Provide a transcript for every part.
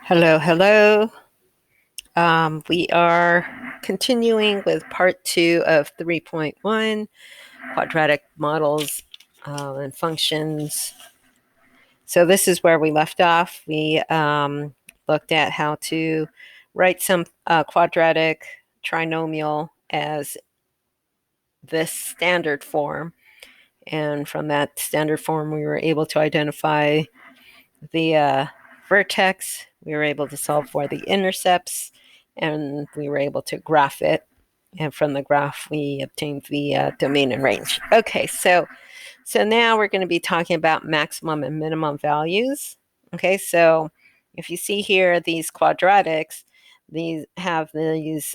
Hello, hello. We are continuing with part 2 of 3.1 quadratic models and functions. So this is where we left off. We looked at how to write some quadratic trinomial as this standard form. And from that standard form, we were able to identify the vertex. We were able to solve for the intercepts, and we were able to graph it. And from the graph, we obtained the domain and range. Okay, so now we're going to be talking about maximum and minimum values. Okay, so if you see here, these quadratics, these have these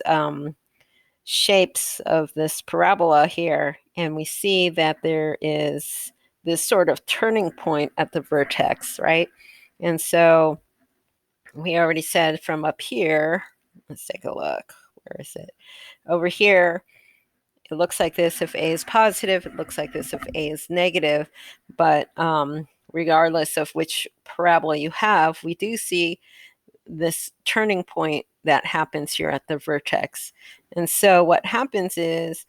shapes of this parabola here, and we see that there is this sort of turning point at the vertex, right? And so we already said from up here, let's take a look. Where is it? Over here, it looks like this if A is positive, it looks like this if A is negative, but regardless of which parabola you have, we do see this turning point that happens here at the vertex. And so what happens is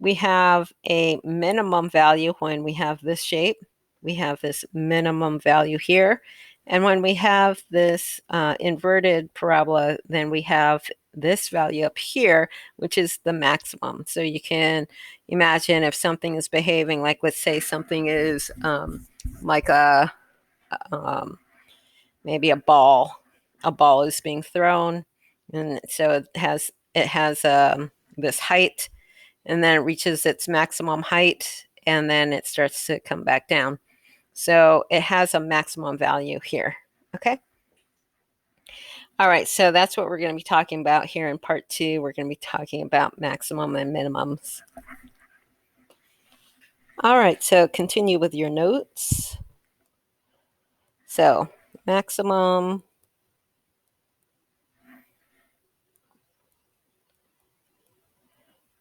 we have a minimum value when we have this shape. We have this minimum value here. And when we have this inverted parabola, then we have this value up here, which is the maximum. So you can imagine if something is behaving like, let's say something is like maybe a ball. A ball is being thrown, and so it has this height, and then it reaches its maximum height, and then it starts to come back down. So it has a maximum value here. Okay. All right, so that's what we're going to be talking about here in part 2. We're going to be talking about maximum and minimums. All right, so continue with your notes. So maximum,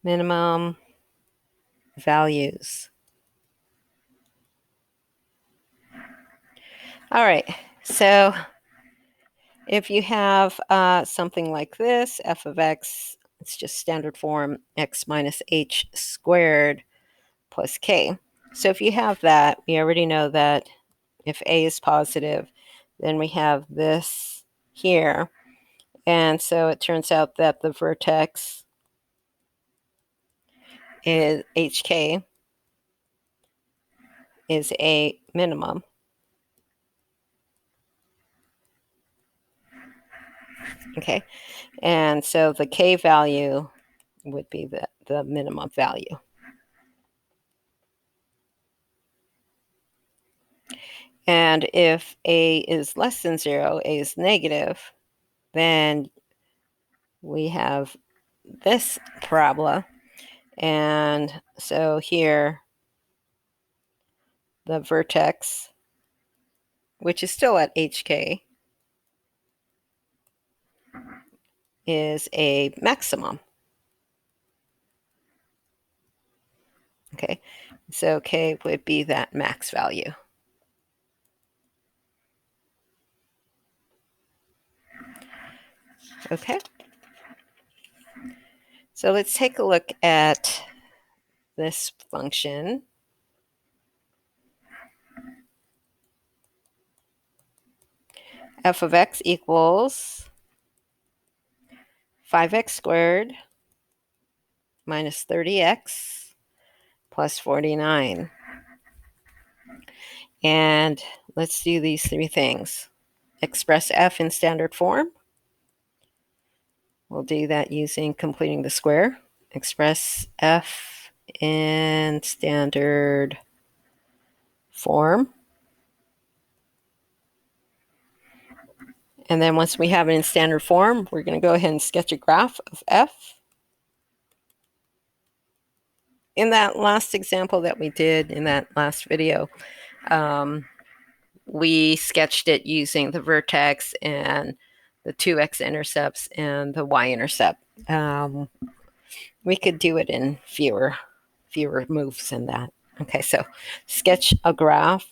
minimum values. All right, so if you have something like this, f of x, it's just standard form, x minus h squared plus k. So if you have that, we already know that if a is positive, then we have this here. And so it turns out that the vertex is hk is a minimum. Okay, and so the k value would be the minimum value. And if a is less than 0, a is negative, then we have this parabola. And so here, the vertex, which is still at hk, is a maximum. Okay, so k would be that max value. Okay, so let's take a look at this function. F of x equals 5x squared minus 30x plus 49. And let's do these 3 things. Express f in standard form. We'll do that using completing the square. Express f in standard form. And then once we have it in standard form, we're going to go ahead and sketch a graph of f. In that last example that we did in that last video, we sketched it using the vertex and the 2x intercepts and the y-intercept. We could do it in fewer moves than that. Okay, so sketch a graph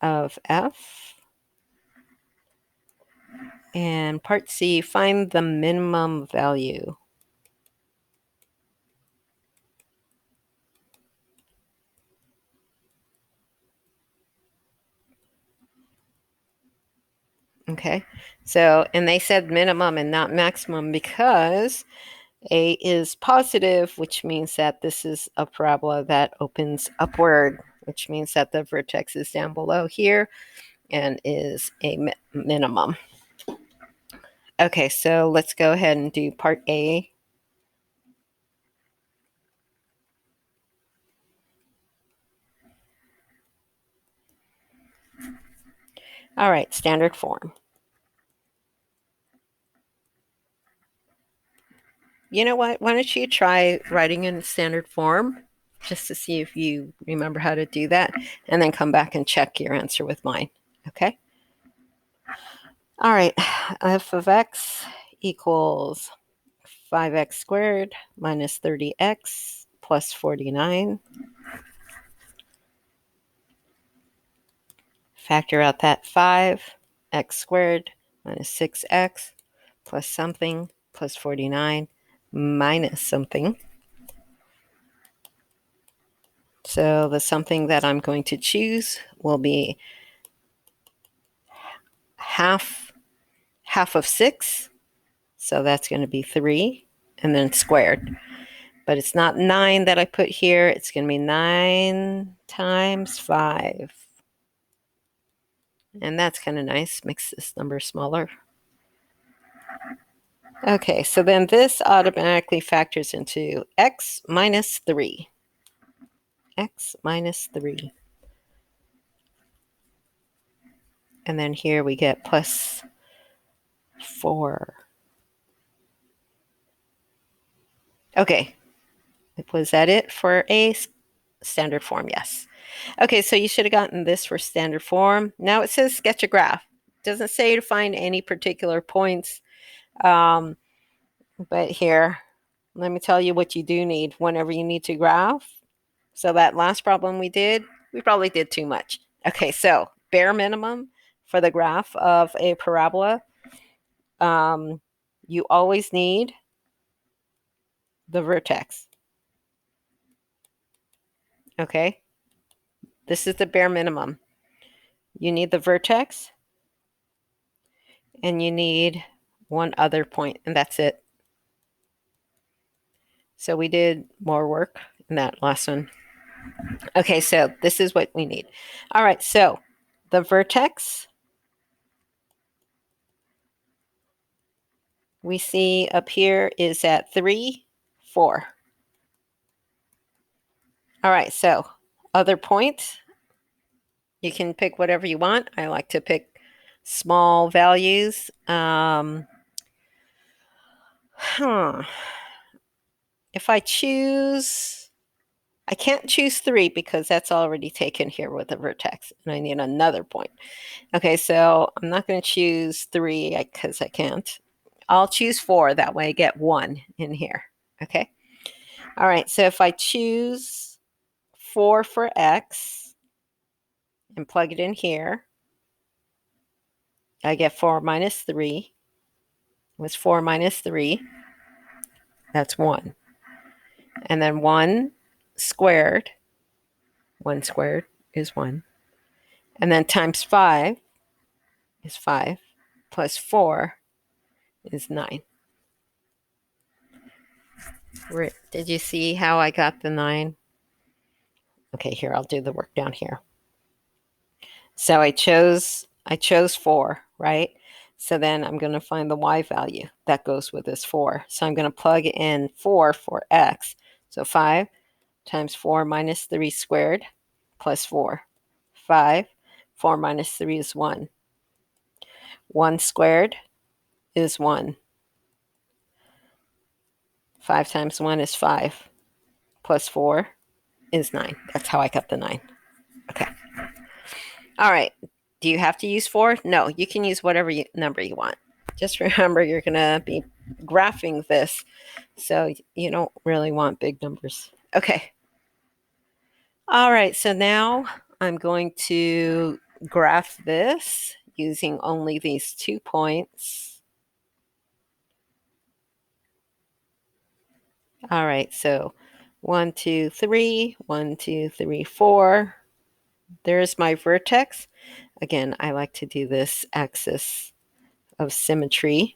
of f. And part C, find the minimum value. Okay, so, and they said minimum and not maximum because A is positive, which means that this is a parabola that opens upward, which means that the vertex is down below here and is a minimum. Okay, so let's go ahead and do part A. All right, standard form. You know what? Why don't you try writing in standard form just to see if you remember how to do that, and then come back and check your answer with mine. Okay? All right, f of x equals 5x squared minus 30x plus 49. Factor out that 5, x squared minus 6x plus something plus 49 minus something. So the something that I'm going to choose will be half of 6. So that's going to be 3 and then squared. But it's not 9 that I put here. It's going to be 9 times 5. And that's kind of nice. Makes this number smaller. Okay, so then this automatically factors into x minus 3. X minus 3. And then here we get plus 4. Okay, was that it for a standard form? Yes. Okay, so you should have gotten this for standard form. Now it says sketch a graph. It doesn't say to find any particular points. But here, let me tell you what you do need whenever you need to graph. So that last problem we probably did too much. Okay, so bare minimum for the graph of a parabola, you always need the vertex. Okay, this is the bare minimum. You need the vertex, and you need one other point, and that's it. So we did more work in that last one. Okay, so this is what we need. All right, so the vertex we see up here is at 3, 4. All right, so other point, you can pick whatever you want. I like to pick small values. If I choose, I can't choose 3 because that's already taken here with the vertex, and I need another point. Okay, so I'm not going to choose 3 because I can't. I'll choose 4. That way I get 1 in here. Okay. All right, so if I choose 4 for x and plug it in here, I get 4 minus 3. What's 4 minus 3? That's 1. And then 1 squared. 1 squared is 1. And then times 5 is 5. Plus 4 is 9. Did you see how I got the 9? Okay, here, I'll do the work down here. So I chose 4, right? So then I'm going to find the y value that goes with this 4. So I'm going to plug in 4 for x. So 5 times 4 minus 3 squared plus 4. 5. 4 minus 3 is 1. 1 squared is 1. 5 times 1 is 5. Plus 4 is 9. That's how I got the 9. Okay. All right. Do you have to use 4? No, you can use whatever number you want. Just remember you're going to be graphing this, so you don't really want big numbers. Okay. All right, so now I'm going to graph this using only these 2 points. All right, so 1, 2, 3, 1, 2, 3, 4. There's my vertex. Again, I like to do this axis of symmetry.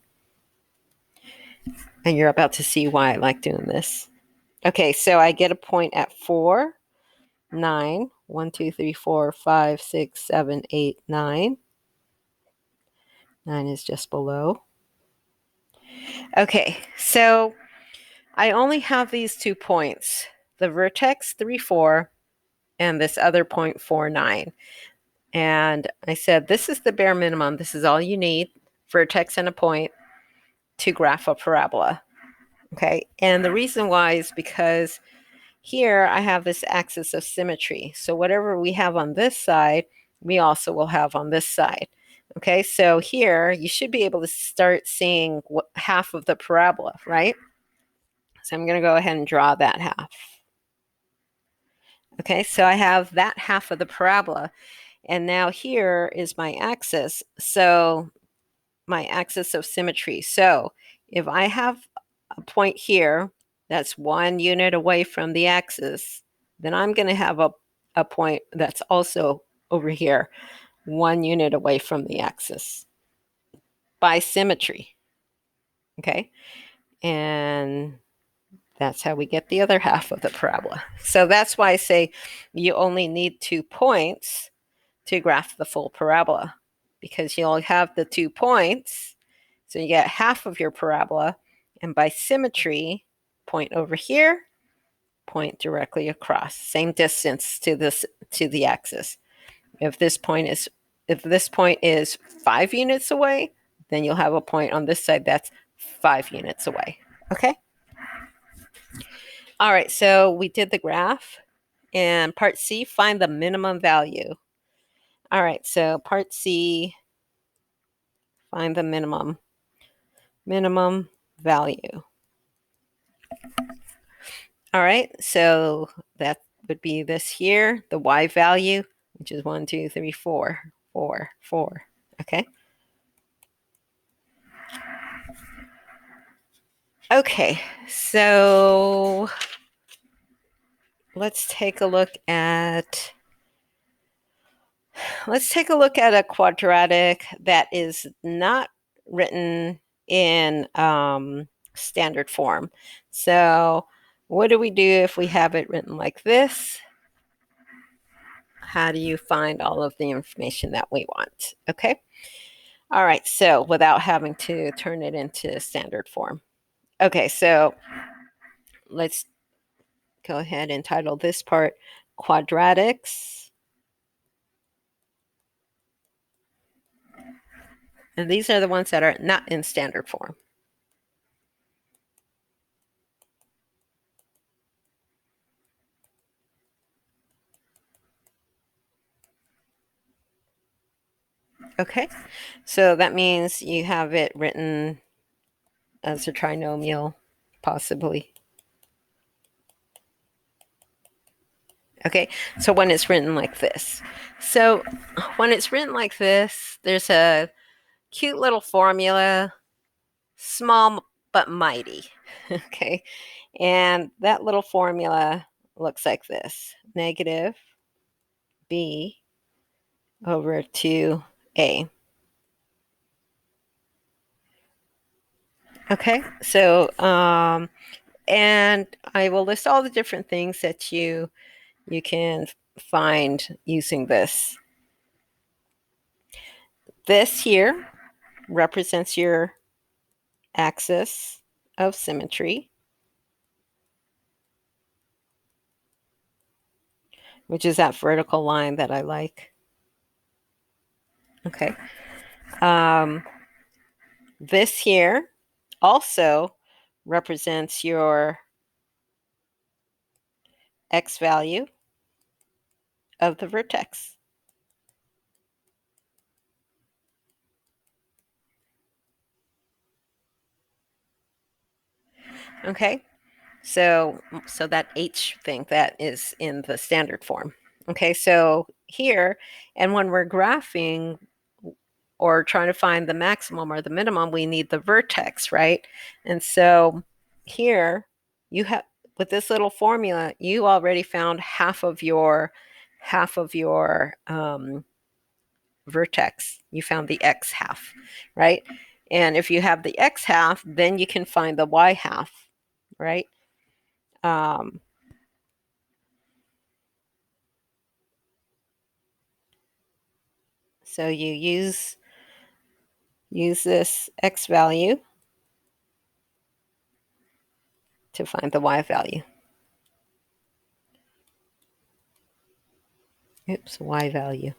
And you're about to see why I like doing this. Okay, so I get a point at 4, 9. 1, 2, 3, 4, 5, 6, 7, 8, 9. 9 is just below. Okay, so I only have these 2 points, the vertex 3, 4, and this other point 4, 9. And I said, this is the bare minimum. This is all you need, vertex and a point, to graph a parabola. Okay, and the reason why is because here I have this axis of symmetry. So whatever we have on this side, we also will have on this side. Okay, so here you should be able to start seeing half of the parabola, right? So I'm going to go ahead and draw that half. Okay, so I have that half of the parabola. And now here is my axis. So my axis of symmetry. So if I have a point here that's 1 unit away from the axis, then I'm going to have a point that's also over here, 1 unit away from the axis by symmetry. Okay, and that's how we get the other half of the parabola. So that's why I say you only need 2 points to graph the full parabola, because you'll have the 2 points. So you get half of your parabola, and by symmetry, point over here, point directly across, same distance to the axis. If this point is 5 units away, then you'll have a point on this side that's 5 units away. Okay? All right, so we did the graph. And part C, find the minimum value. All right, so part C, find the minimum value. All right, so that would be this here, the y value, which is 1, 2, 3, 4, 4, 4. Okay. Okay, so let's take a look at a quadratic that is not written in standard form. So what do we do if we have it written like this? How do you find all of the information that we want? Okay. All right. So without having to turn it into standard form. Okay. So let's go ahead and title this part Quadratics. And these are the ones that are not in standard form. Okay, so that means you have it written as a trinomial, possibly. Okay, so when it's written like this. So when it's written like this, there's a cute little formula, small but mighty. Okay, and that little formula looks like this: negative b over 2a. Okay, so and I will list all the different things that you can find using this. This here represents your axis of symmetry, which is that vertical line that I like. Okay. This here also represents your x value of the vertex. Okay, so that h thing, that is in the standard form. Okay, so here, and when we're graphing, or trying to find the maximum or the minimum, we need the vertex, right? And so here you have, with this little formula, you already found half of your vertex. You found the x half, right? And if you have the x half, then you can find the y half, right? So you use this x value to find the y value. Oops, y value.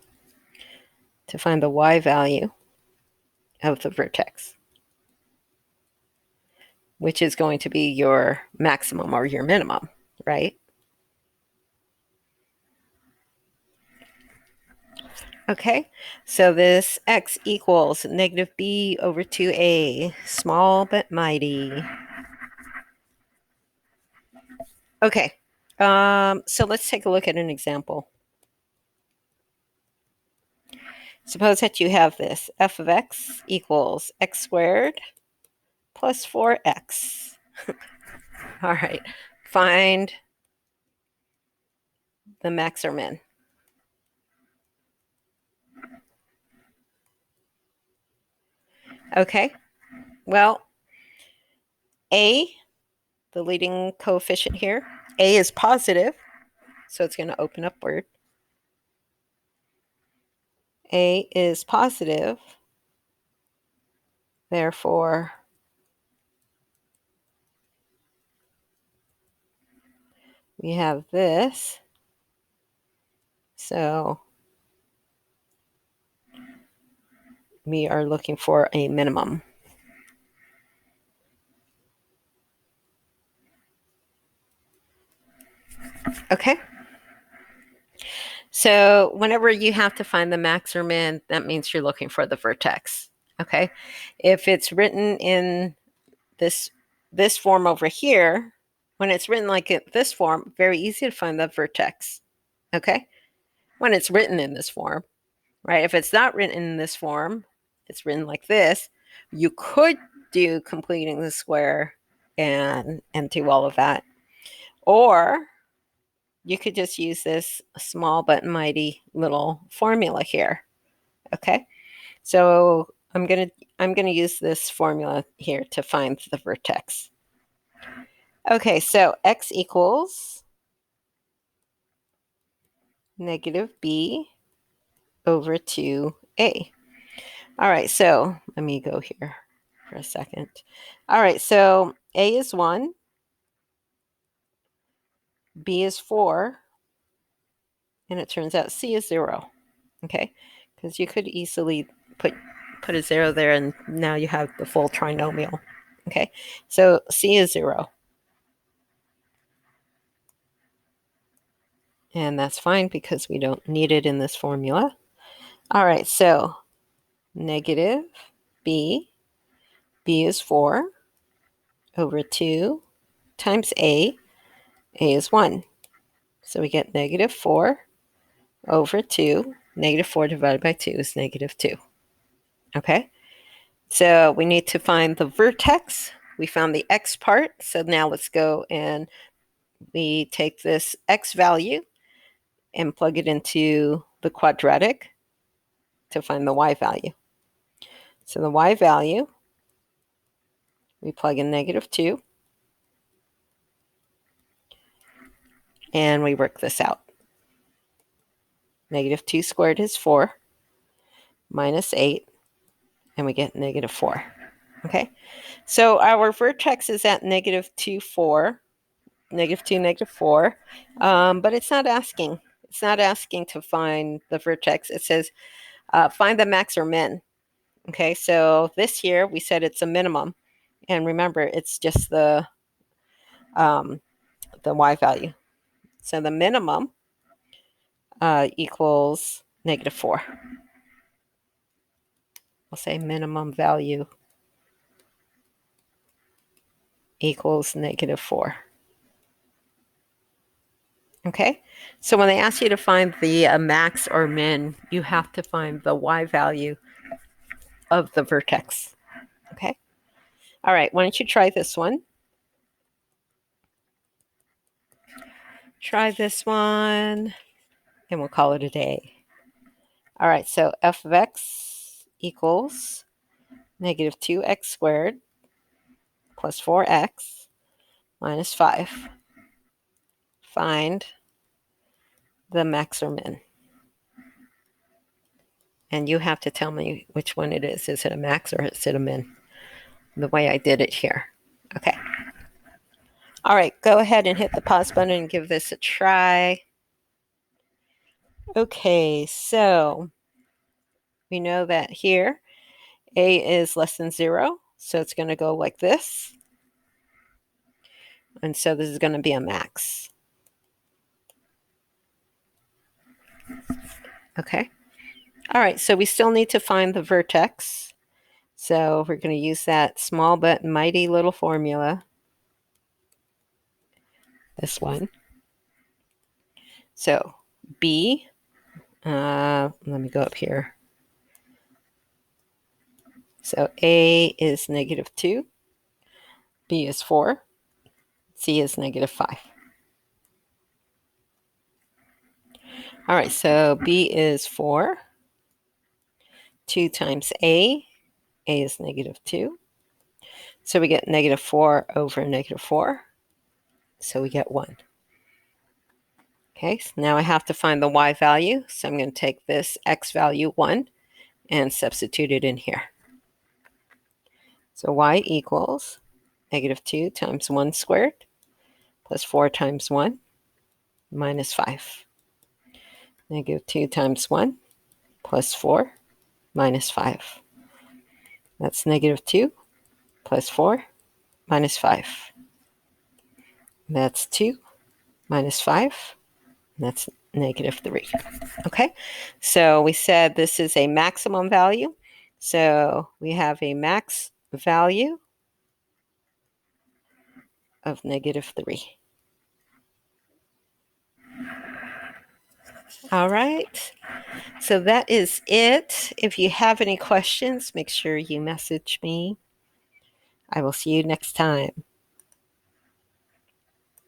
To find the y value of the vertex, which is going to be your maximum or your minimum, right? Okay, so this x equals negative b over 2a, small but mighty. Okay, so let's take a look at an example. Suppose that you have this f of x equals x squared plus 4x. All right, find the max or min. Okay, well, a, the leading coefficient here, a is positive, so it's going to open upward. A is positive, therefore we have this. So we are looking for a minimum. Okay. So whenever you have to find the max or min, that means you're looking for the vertex. Okay. If it's written in this form over here, when it's written like this form, very easy to find the vertex. Okay. When it's written in this form, right? If it's not written in this form, it's written like this, you could do completing the square and do all of that. Or you could just use this small but mighty little formula here. Okay, so I'm gonna use this formula here to find the vertex. Okay, so x equals negative b over 2a. All right, so let me go here for a second. All right, so a is 1, b is 4, and it turns out c is 0. Okay, because you could easily put a 0 there, and now you have the full trinomial. Okay, so c is 0. And that's fine because we don't need it in this formula. All right, so negative b is 4 over 2 times a is 1. So we get negative 4 over 2. Negative 4 divided by 2 is negative 2. Okay, so we need to find the vertex. We found the x part, so now let's go and we take this x value and plug it into the quadratic to find the y value. So the y value, we plug in negative 2, and we work this out. Negative 2 squared is 4, minus 8, and we get negative 4. Okay, so our vertex is at negative 2, 4, negative 2, negative 4, but it's not asking. It's not asking to find the vertex. It says find the max or min. Okay, so this here we said it's a minimum, and remember it's just the y value. So the minimum equals negative 4. I'll say minimum value equals negative 4. Okay, so when they ask you to find the max or min, you have to find the y value of the vertex. Okay. All right. Why don't you try this one? Try this one, and we'll call it a day. All right. So f of x equals negative 2x squared plus 4x minus 5. Find the max or min. And you have to tell me which one it is. Is it a max or is it a min? The way I did it here. Okay. All right, go ahead and hit the pause button and give this a try. Okay, so we know that here a is less than 0, so it's going to go like this. And so this is going to be a max. Okay. All right, so we still need to find the vertex. So we're going to use that small but mighty little formula. This one. So b, let me go up here. So a is negative 2, b is 4, c is negative 5. All right, so b is 4. 2 times a is negative 2. So we get negative 4 over negative 4. So we get 1. Okay, so now I have to find the y value. So I'm going to take this x value 1 and substitute it in here. So y equals negative 2 times 1 squared plus 4 times 1 minus 5. Negative 2 times 1 plus 4 minus 5. That's negative 2 plus 4 minus 5. That's 2 minus 5. That's negative 3. Okay, so we said this is a maximum value. So we have a max value of negative 3. All right, so that is it. If you have any questions, make sure you message me. I will see you next time.